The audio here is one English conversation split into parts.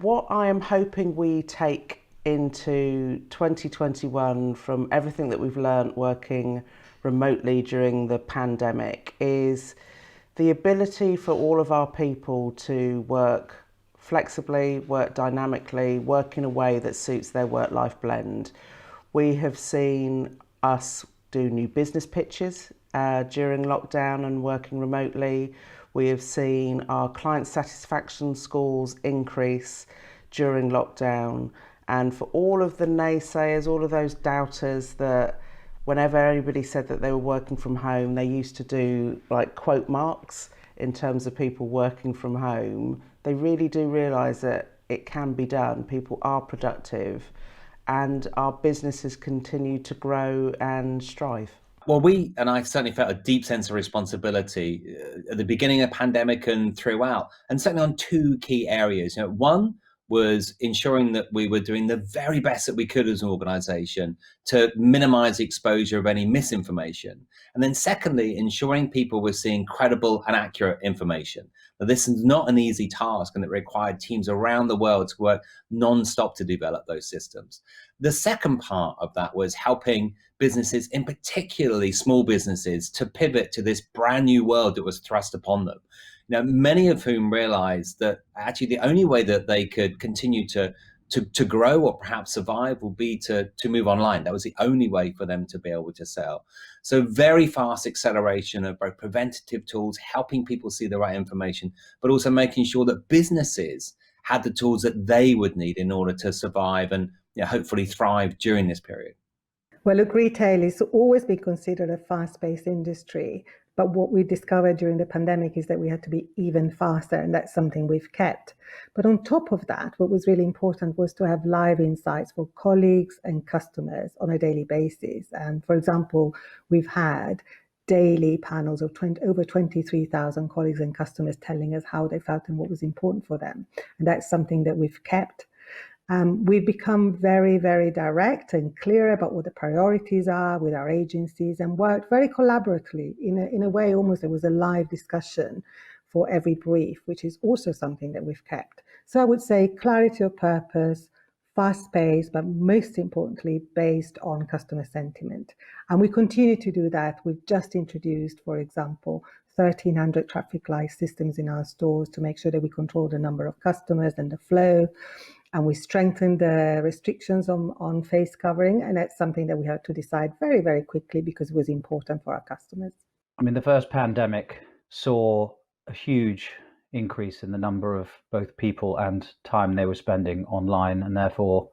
what I am hoping we take into 2021 from everything that we've learnt working remotely during the pandemic is the ability for all of our people to work flexibly, work dynamically, work in a way that suits their work-life blend. We have seen us do new business pitches during lockdown and working remotely. We have seen our client satisfaction scores increase during lockdown. And for all of the naysayers, all of those doubters that whenever anybody said that they were working from home, they used to do like quote marks in terms of people working from home, they really do realise that it can be done. People are productive and our businesses continue to grow and strive. Well, and I certainly felt a deep sense of responsibility at the beginning of the pandemic and throughout, and certainly on two key areas. One was ensuring that we were doing the very best that we could as an organization to minimize the exposure of any misinformation. And then secondly, ensuring people were seeing credible and accurate information. Now, this is not an easy task, and it required teams around the world to work non-stop to develop those systems. The second part of that was helping businesses, in particularly small businesses, to pivot to this brand new world that was thrust upon them. Many of whom realized that actually the only way that they could continue to grow or perhaps survive will be to move online. That was the only way for them to be able to sell. So very fast acceleration of both preventative tools, helping people see the right information, but also making sure that businesses had the tools that they would need in order to survive and hopefully thrive during this period. Well, look, retail is always been considered a fast-paced industry, but what we discovered during the pandemic is that we had to be even faster, and that's something we've kept. But on top of that, what was really important was to have live insights for colleagues and customers on a daily basis. And for example, we've had daily panels of over 23,000 colleagues and customers telling us how they felt and what was important for them. And that's something that we've kept. We've become very, very direct and clear about what the priorities are with our agencies and worked very collaboratively. In a way, almost there was a live discussion for every brief, which is also something that we've kept. So I would say clarity of purpose, fast paced, but most importantly, based on customer sentiment. And we continue to do that. We've just introduced, for example, 1,300 traffic light systems in our stores to make sure that we control the number of customers and the flow. And we strengthened the restrictions on face covering. And that's something that we had to decide very, very quickly because it was important for our customers. I mean, the first pandemic saw a huge increase in the number of both people and time they were spending online, and therefore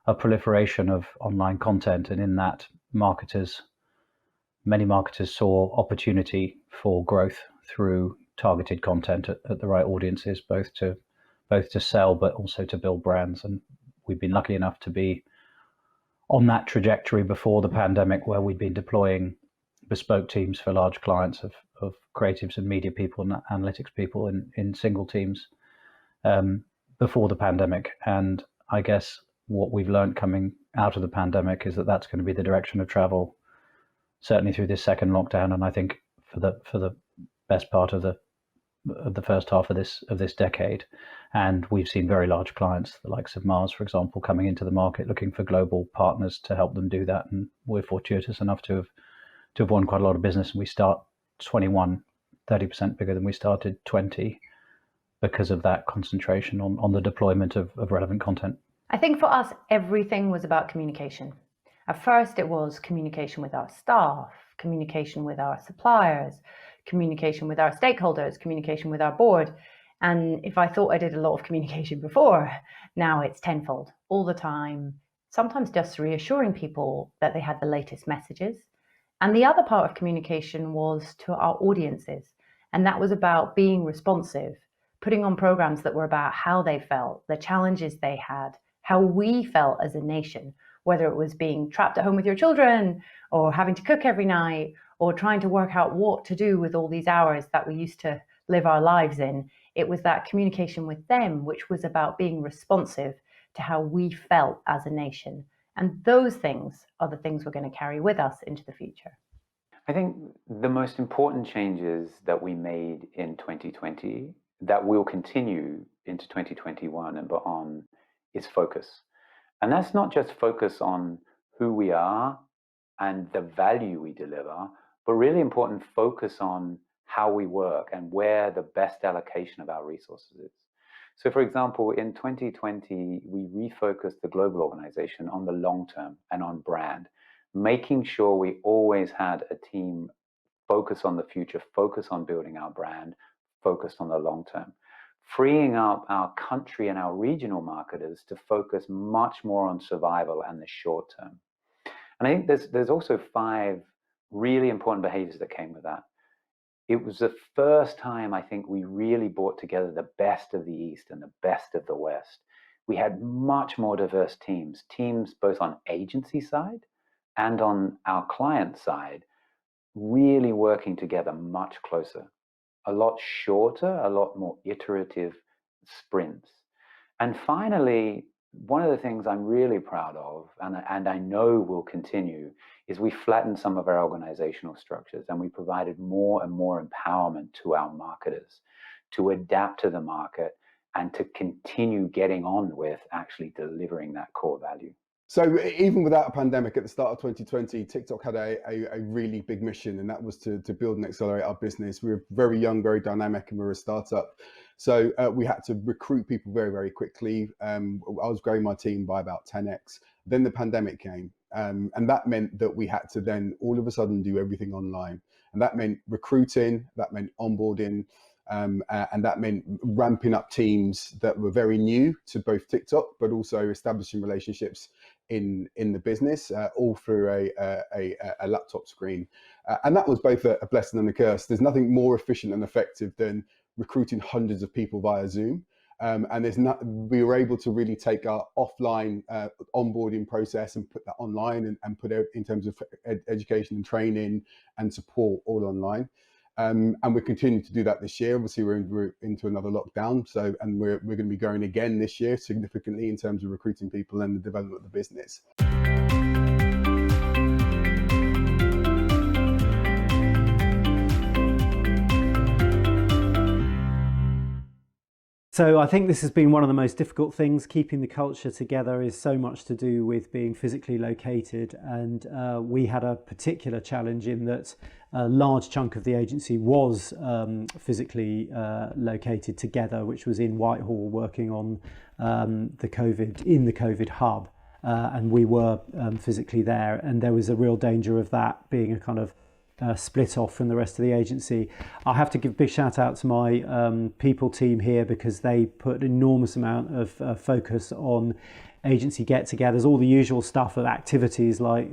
a proliferation of online content. And in that, many marketers saw opportunity for growth through targeted content at the right audiences, both to sell, but also to build brands. And we've been lucky enough to be on that trajectory before the pandemic, where we'd been deploying bespoke teams for large clients of creatives and media people and analytics people in single teams before the pandemic. And I guess what we've learned coming out of the pandemic is that that's going to be the direction of travel, certainly through this second lockdown. And I think for the best part of the first half of this decade. And we've seen very large clients, the likes of Mars, for example, coming into the market looking for global partners to help them do that. And we're fortuitous enough to have won quite a lot of business. And we start 21, 30% bigger than we started 20 because of that concentration on the deployment of relevant content. I think for us, everything was about communication. At first, it was communication with our staff, communication with our suppliers, communication with our stakeholders, communication with our board. And if I thought I did a lot of communication before, now it's tenfold, all the time, sometimes just reassuring people that they had the latest messages. And the other part of communication was to our audiences. And that was about being responsive, putting on programs that were about how they felt, the challenges they had, how we felt as a nation, whether it was being trapped at home with your children or having to cook every night or trying to work out what to do with all these hours that we used to live our lives in. It was that communication with them, which was about being responsive to how we felt as a nation. And those things are the things we're going to carry with us into the future. I think the most important changes that we made in 2020 that will continue into 2021 and beyond is focus. And that's not just focus on who we are and the value we deliver, but really important focus on how we work and where the best allocation of our resources is. So for example, in 2020, we refocused the global organization on the long term and on brand, making sure we always had a team focus on the future, focus on building our brand, focused on the long term, freeing up our country and our regional marketers to focus much more on survival and the short term. And I think there's also 5 really important behaviors that came with that. It was the first time I think we really brought together the best of the East and the best of the West. We had much more diverse teams both on agency side and on our client side, really working together much closer, a lot shorter, a lot more iterative sprints. And finally, one of the things I'm really proud of, and I know will continue, is we flattened some of our organizational structures and we provided more and more empowerment to our marketers to adapt to the market and to continue getting on with actually delivering that core value. So even without a pandemic at the start of 2020, TikTok had a really big mission, and that was to build and accelerate our business. We were very young, very dynamic, and we were a startup. So we had to recruit people very, very quickly. I was growing my team by about 10x. Then the pandemic came, and that meant that we had to then all of a sudden do everything online. And that meant recruiting, that meant onboarding, and that meant ramping up teams that were very new to both TikTok, but also establishing relationships in the business, all through a laptop screen. And that was both a blessing and a curse. There's nothing more efficient and effective than recruiting hundreds of people via Zoom. And we were able to really take our offline onboarding process and put that online and put it in terms of education and training and support all online. And we continue to do that this year. Obviously, we're into another lockdown, and we're going to be going again this year significantly in terms of recruiting people and the development of the business. So I think this has been one of the most difficult things. Keeping the culture together is so much to do with being physically located, and we had a particular challenge in that a large chunk of the agency was physically located together, which was in Whitehall working on the COVID hub, and we were physically there, and there was a real danger of that being a kind of split off from the rest of the agency. I have to give a big shout out to my people team here, because they put an enormous amount of focus on agency get-togethers, all the usual stuff of activities like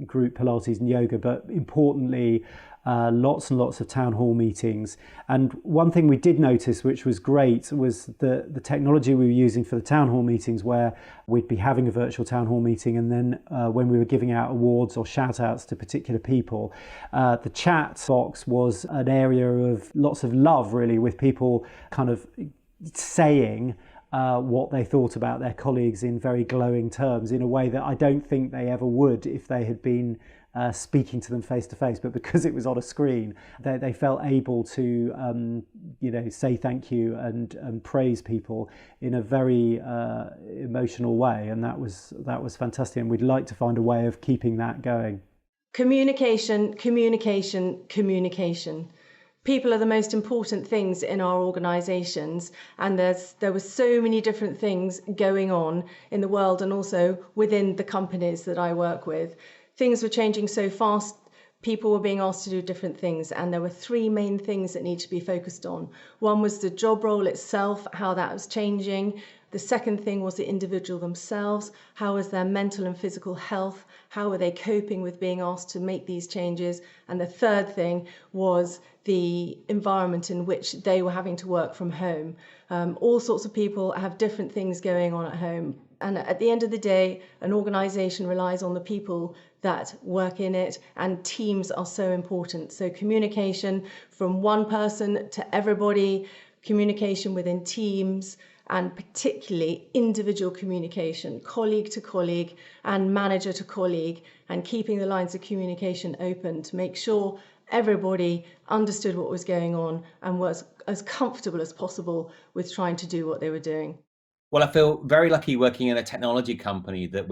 group Pilates and yoga, but importantly lots and lots of town hall meetings. And one thing we did notice, which was great, was the technology we were using for the town hall meetings, where we'd be having a virtual town hall meeting, and then when we were giving out awards or shout outs to particular people, the chat box was an area of lots of love, really, with people kind of saying what they thought about their colleagues in very glowing terms, in a way that I don't think they ever would if they had been speaking to them face to face. But because it was on a screen, they felt able to say thank you and praise people in a very emotional way, and that was fantastic, and we'd like to find a way of keeping that going. Communication. People are the most important things in our organisations, and there were so many different things going on in the world and also within the companies that I work with. Things were changing so fast, people were being asked to do different things, and there were 3 main things that need to be focused on. One was the job role itself, how that was changing. The second thing was the individual themselves. How was their mental and physical health? How were they coping with being asked to make these changes? And the third thing was the environment in which they were having to work from home. All sorts of people have different things going on at home. And at the end of the day, an organisation relies on the people that work in it, and teams are so important. So communication from one person to everybody, communication within teams, and particularly individual communication, colleague to colleague and manager to colleague, and keeping the lines of communication open to make sure everybody understood what was going on and was as comfortable as possible with trying to do what they were doing. Well, I feel very lucky working in a technology company that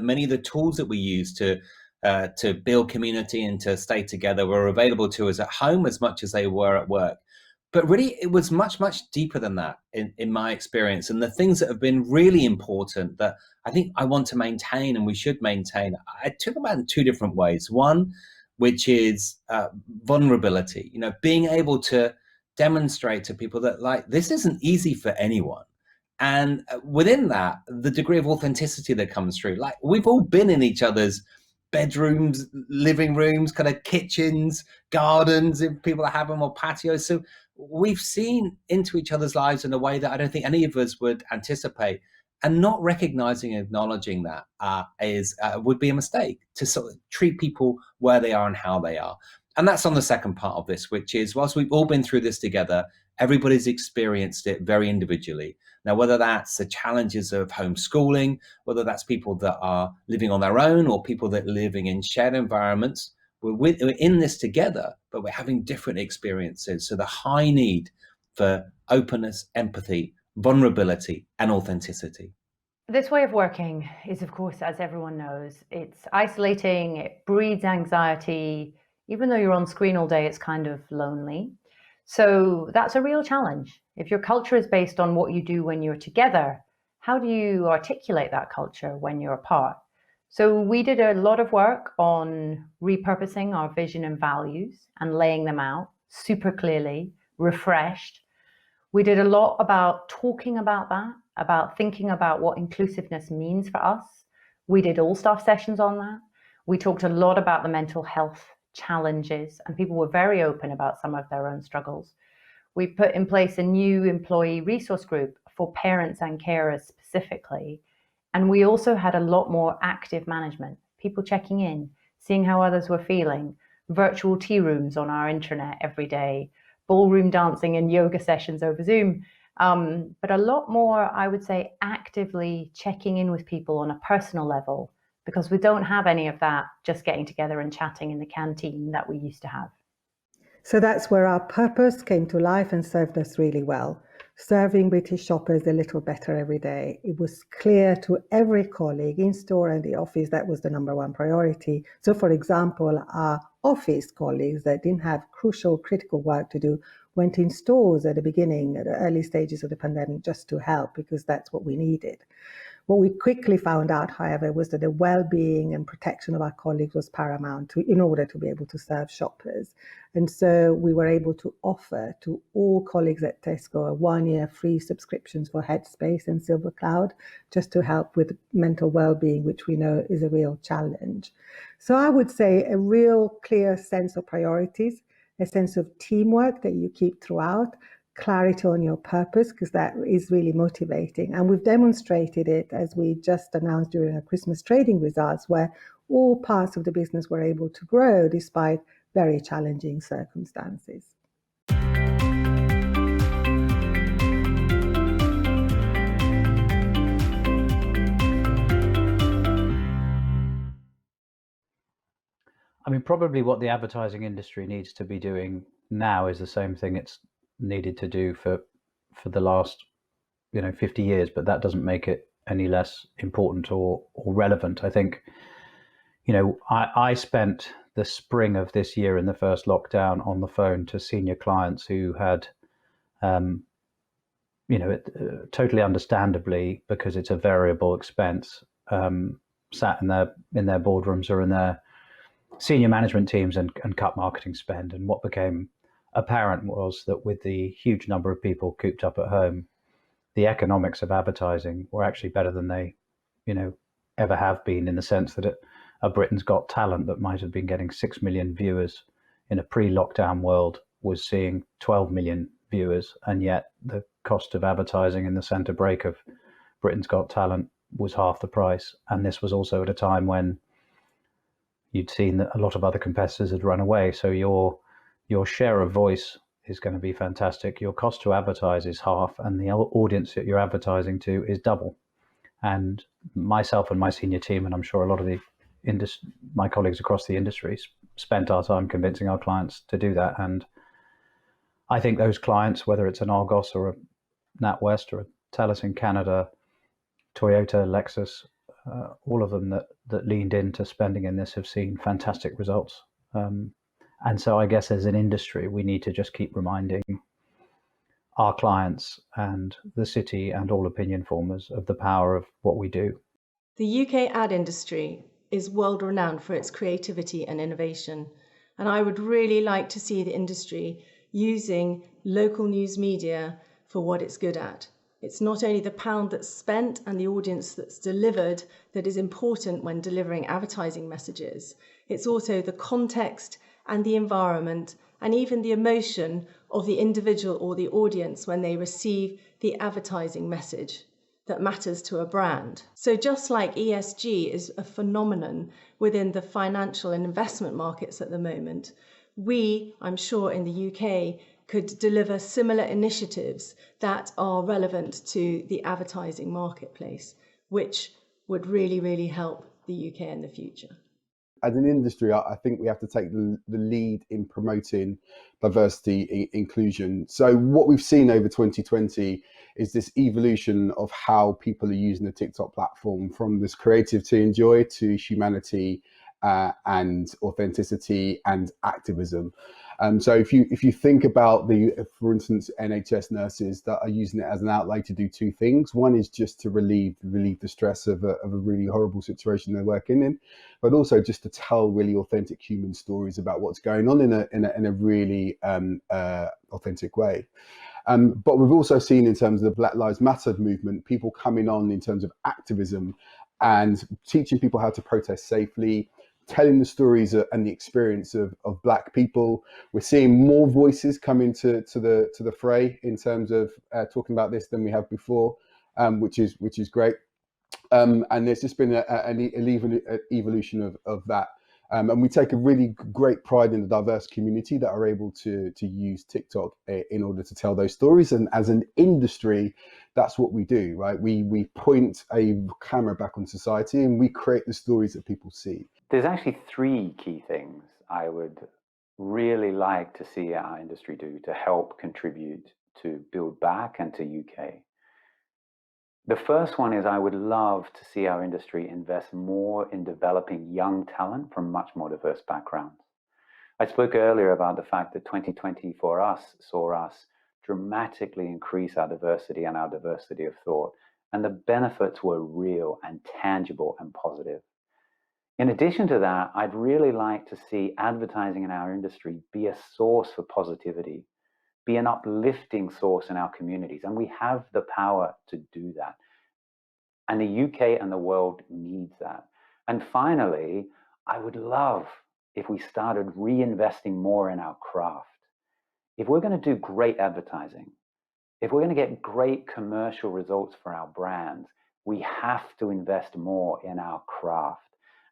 many of the tools that we use to build community and to stay together were available to us at home as much as they were at work. But really, it was much, much deeper than that in my experience. And the things that have been really important that I think I want to maintain and we should maintain, I took about in two different ways. One, which is vulnerability, being able to demonstrate to people that this isn't easy for anyone. And within that, the degree of authenticity that comes through, we've all been in each other's bedrooms, living rooms, kind of kitchens, gardens, if people have them, or patios. So we've seen into each other's lives in a way that I don't think any of us would anticipate. And not recognizing and acknowledging that would be a mistake, to sort of treat people where they are and how they are. And that's on the second part of this, which is, whilst we've all been through this together, everybody's experienced it very individually. Now, whether that's the challenges of homeschooling, whether that's people that are living on their own or people that are living in shared environments, we're in this together, but we're having different experiences. So the high need for openness, empathy, vulnerability, and authenticity. This way of working is, of course, as everyone knows, it's isolating, it breeds anxiety. Even though you're on screen all day, it's kind of lonely. So that's a real challenge. If your culture is based on what you do when you're together, how do you articulate that culture when you're apart? So we did a lot of work on repurposing our vision and values and laying them out super clearly, refreshed. We did a lot about talking about that, about thinking about what inclusiveness means for us. We did all staff sessions on that. We talked a lot about the mental health challenges, and people were very open about some of their own struggles. We put in place a new employee resource group for parents and carers specifically. And we also had a lot more active management, people checking in, seeing how others were feeling, virtual tea rooms on our intranet every day, ballroom dancing and yoga sessions over Zoom. But a lot more, I would say, actively checking in with people on a personal level, because we don't have any of that just getting together and chatting in the canteen that we used to have. So that's where our purpose came to life and served us really well. Serving British shoppers a little better every day. It was clear to every colleague in store and the office that was the number one priority. So for example, our office colleagues that didn't have crucial, critical work to do went in stores at the beginning, at the early stages of the pandemic, just to help, because that's what we needed. What we quickly found out, however, was that the well-being and protection of our colleagues was paramount in order to be able to serve shoppers. And so we were able to offer to all colleagues at Tesco a 1-year free subscriptions for Headspace and Silver Cloud, just to help with mental well-being, which we know is a real challenge. So I would say a real clear sense of priorities, a sense of teamwork that you keep throughout, clarity on your purpose, because that is really motivating. And we've demonstrated it, as we just announced during our Christmas trading results, where all parts of the business were able to grow despite very challenging circumstances. I mean, probably what the advertising industry needs to be doing now is the same thing it's needed to do for the last 50 years, but that doesn't make it any less important or relevant. I think I spent the spring of this year in the first lockdown on the phone to senior clients who had totally understandably, because it's a variable expense, sat in their boardrooms or in their senior management teams and cut marketing spend. And what became apparent was that with the huge number of people cooped up at home, the economics of advertising were actually better than they, ever have been, in the sense that a Britain's Got Talent that might have been getting 6 million viewers in a pre-lockdown world was seeing 12 million viewers, and yet the cost of advertising in the centre break of Britain's Got Talent was half the price. And this was also at a time when you'd seen that a lot of other competitors had run away. So your share of voice is going to be fantastic. Your cost to advertise is half, and the audience that you're advertising to is double. And myself and my senior team, and I'm sure a lot of my colleagues across the industry spent our time convincing our clients to do that. And I think those clients, whether it's an Argos or a NatWest or a TELUS in Canada, Toyota, Lexus, all of them that leaned into spending in this have seen fantastic results. And so I guess as an industry, we need to just keep reminding our clients and the city and all opinion formers of the power of what we do. The UK ad industry is world renowned for its creativity and innovation. And I would really like to see the industry using local news media for what it's good at. It's not only the pound that's spent and the audience that's delivered that is important when delivering advertising messages. It's also the context and the environment and even the emotion of the individual or the audience when they receive the advertising message that matters to a brand. So just like ESG is a phenomenon within the financial and investment markets at the moment, we, I'm sure in the UK, could deliver similar initiatives that are relevant to the advertising marketplace, which would really, really help the UK in the future. As an industry, I think we have to take the lead in promoting diversity, inclusion. So what we've seen over 2020 is this evolution of how people are using the TikTok platform, from this creative to enjoy to humanity and authenticity and activism. So if you think about for instance, NHS nurses that are using it as an outlet to do two things. One is just to relieve the stress of a really horrible situation they're working in, but also just to tell really authentic human stories about what's going on in a really authentic way. But we've also seen, in terms of the Black Lives Matter movement, people coming on in terms of activism and teaching people how to protest safely, telling the stories and the experience of Black people. We're seeing more voices come into the fray in terms of talking about this than we have before, which is great. And there's just been an evolution of that. And we take a really great pride in the diverse community that are able to use TikTok in order to tell those stories. And as an industry, that's what we do, right? We point a camera back on society and we create the stories that people see. There's actually three key things I would really like to see our industry do to help contribute to Build Back and to UK. The first one is I would love to see our industry invest more in developing young talent from much more diverse backgrounds. I spoke earlier about the fact that 2020 for us saw us dramatically increase our diversity and our diversity of thought, and the benefits were real and tangible and positive. In addition to that, I'd really like to see advertising in our industry be a source for positivity, be an uplifting source in our communities, and we have the power to do that. And the UK and the world needs that. And finally, I would love if we started reinvesting more in our craft. If we're going to do great advertising, if we're going to get great commercial results for our brands, we have to invest more in our craft.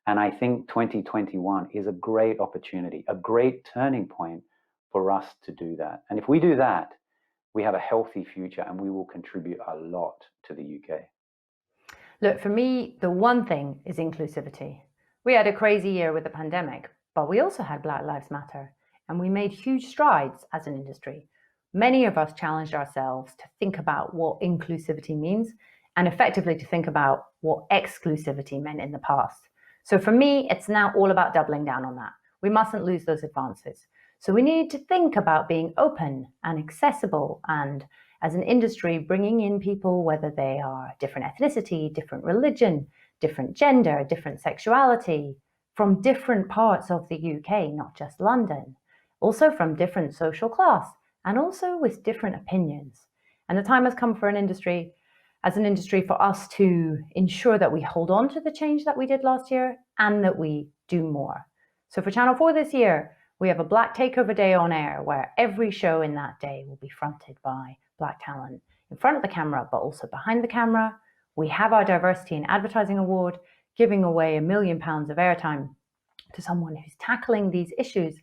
And I think 2021 is a great opportunity, a great turning point for us to do that. And if we do that, we have a healthy future and we will contribute a lot to the UK. Look, for me, the one thing is inclusivity. We had a crazy year with the pandemic, but we also had Black Lives Matter, and we made huge strides as an industry. Many of us challenged ourselves to think about what inclusivity means and effectively to think about what exclusivity meant in the past. So for me, it's now all about doubling down on that. We mustn't lose those advances. So we need to think about being open and accessible, and as an industry, bringing in people, whether they are different ethnicity, different religion, different gender, different sexuality, from different parts of the UK, not just London, also from different social class, and also with different opinions. And the time has come for as an industry, for us to ensure that we hold on to the change that we did last year and that we do more. So for Channel 4 this year, we have a Black Takeover Day on air, where every show in that day will be fronted by Black talent in front of the camera, but also behind the camera. We have our Diversity in Advertising Award, giving away £1 million of airtime to someone who's tackling these issues.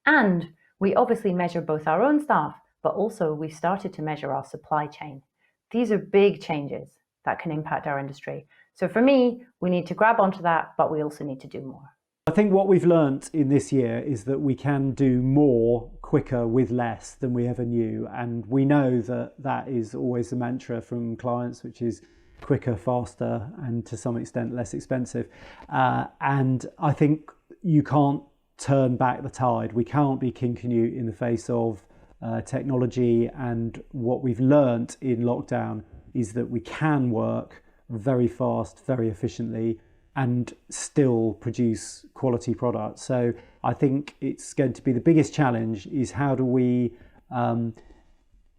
And we obviously measure both our own staff, but also we've started to measure our supply chain. These are big changes that can impact our industry. So for me, we need to grab onto that, but we also need to do more. I think what we've learnt in this year is that we can do more quicker with less than we ever knew. And we know that that is always the mantra from clients, which is quicker, faster, and to some extent less expensive. And I think you can't turn back the tide. We can't be King Canute in the face of technology. And what we've learnt in lockdown is that we can work very fast, very efficiently, and still produce quality products. So I think it's going to be the biggest challenge is how do we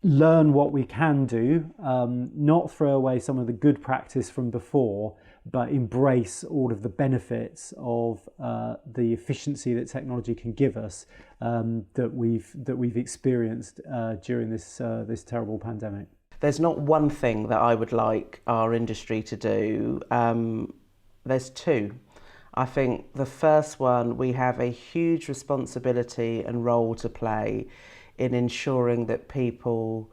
learn what we can do, not throw away some of the good practice from before, but embrace all of the benefits of the efficiency that technology can give us that we've experienced during this terrible pandemic. There's not one thing that I would like our industry to do. There's two. I think the first one, we have a huge responsibility and role to play in ensuring that people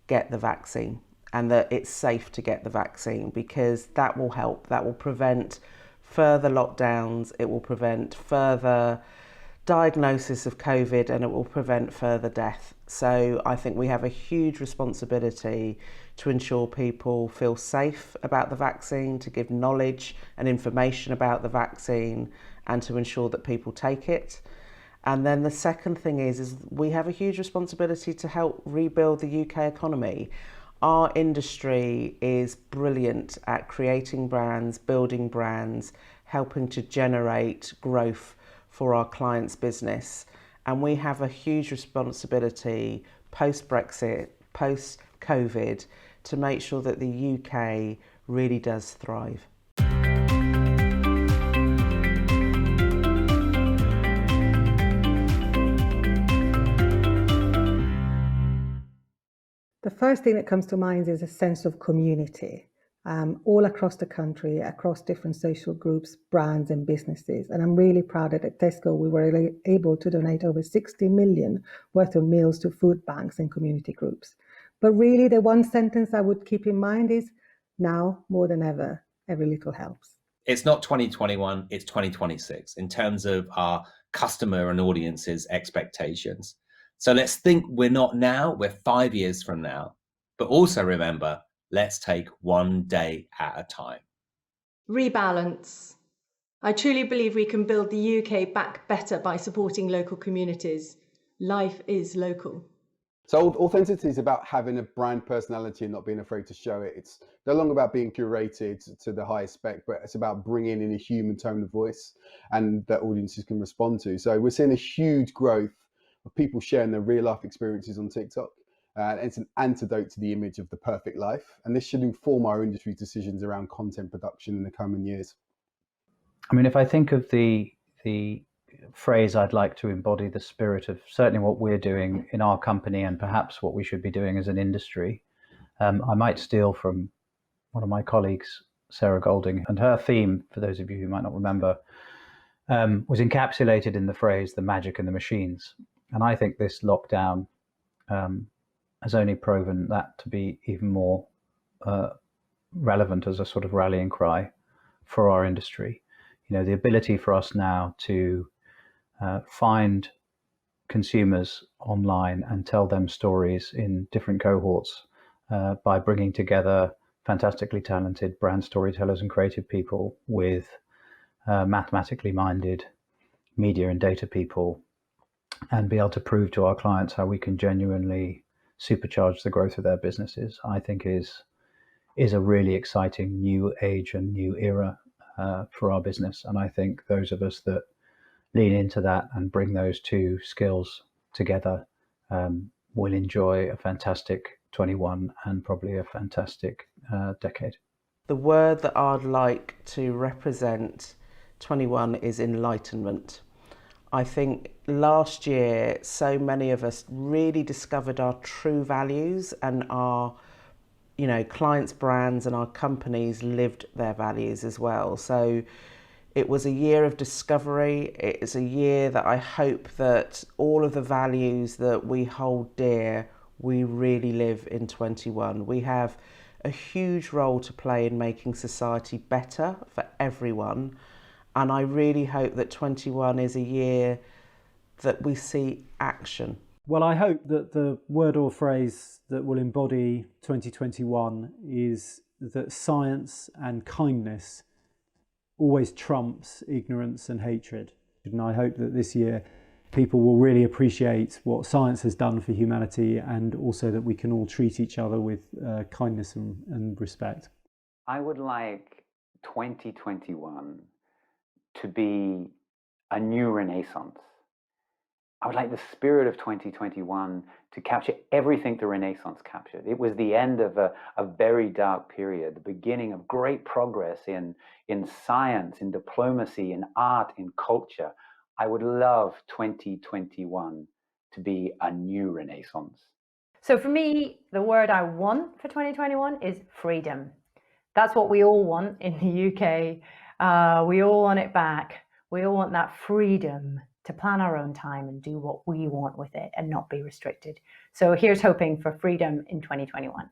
get the vaccine and that it's safe to get the vaccine, because that will help. That will prevent further lockdowns, it will prevent further diagnosis of COVID, and it will prevent further death. So I think we have a huge responsibility to ensure people feel safe about the vaccine, to give knowledge and information about the vaccine, and to ensure that people take it. And then the second thing is we have a huge responsibility to help rebuild the UK economy. Our industry is brilliant at creating brands, building brands, helping to generate growth for our clients' business. And we have a huge responsibility post-Brexit, post-COVID, to make sure that the UK really does thrive. The first thing that comes to mind is a sense of community. All across the country, across different social groups, brands and businesses. And I'm really proud that at Tesco we were able to donate over 60 million worth of meals to food banks and community groups. But really the one sentence I would keep in mind is, now more than ever, every little helps. It's not 2021, it's 2026 in terms of our customer and audience's expectations. So let's think we're not now, we're 5 years from now. But also remember, let's take one day at a time. Rebalance. I truly believe we can build the UK back better by supporting local communities. Life is local. So authenticity is about having a brand personality and not being afraid to show it. It's no longer about being curated to the highest spec, but it's about bringing in a human tone of voice and that audiences can respond to. So we're seeing a huge growth of people sharing their real life experiences on TikTok. It's an antidote to the image of the perfect life. And this should inform our industry decisions around content production in the coming years. I mean, if I think of the phrase I'd like to embody the spirit of certainly what we're doing in our company and perhaps what we should be doing as an industry, I might steal from one of my colleagues, Sarah Golding, and her theme, for those of you who might not remember, was encapsulated in the phrase, the magic and the machines. And I think this lockdown has only proven that to be even more relevant as a sort of rallying cry for our industry. You know, the ability for us now to find consumers online and tell them stories in different cohorts by bringing together fantastically talented brand storytellers and creative people with mathematically minded media and data people, and be able to prove to our clients how we can genuinely supercharge the growth of their businesses, I think is a really exciting new age and new era for our business. And I think those of us that lean into that and bring those two skills together will enjoy a fantastic 21 and probably a fantastic decade. The word that I'd like to represent 21 is enlightenment. I think last year, so many of us really discovered our true values, and our, clients' brands and our companies lived their values as well. So it was a year of discovery. It is a year that I hope that all of the values that we hold dear, we really live in 21. We have a huge role to play in making society better for everyone. And I really hope that 21 is a year that we see action. Well, I hope that the word or phrase that will embody 2021 is that science and kindness always trumps ignorance and hatred. And I hope that this year people will really appreciate what science has done for humanity, and also that we can all treat each other with kindness and respect. I would like 2021 to be a new renaissance. I would like the spirit of 2021 to capture everything the Renaissance captured. It was the end of a very dark period, the beginning of great progress in science, in diplomacy, in art, in culture. I would love 2021 to be a new Renaissance. So for me, the word I want for 2021 is freedom. That's what we all want in the UK. We all want it back. We all want that freedom to plan our own time and do what we want with it and not be restricted. So here's hoping for freedom in 2021.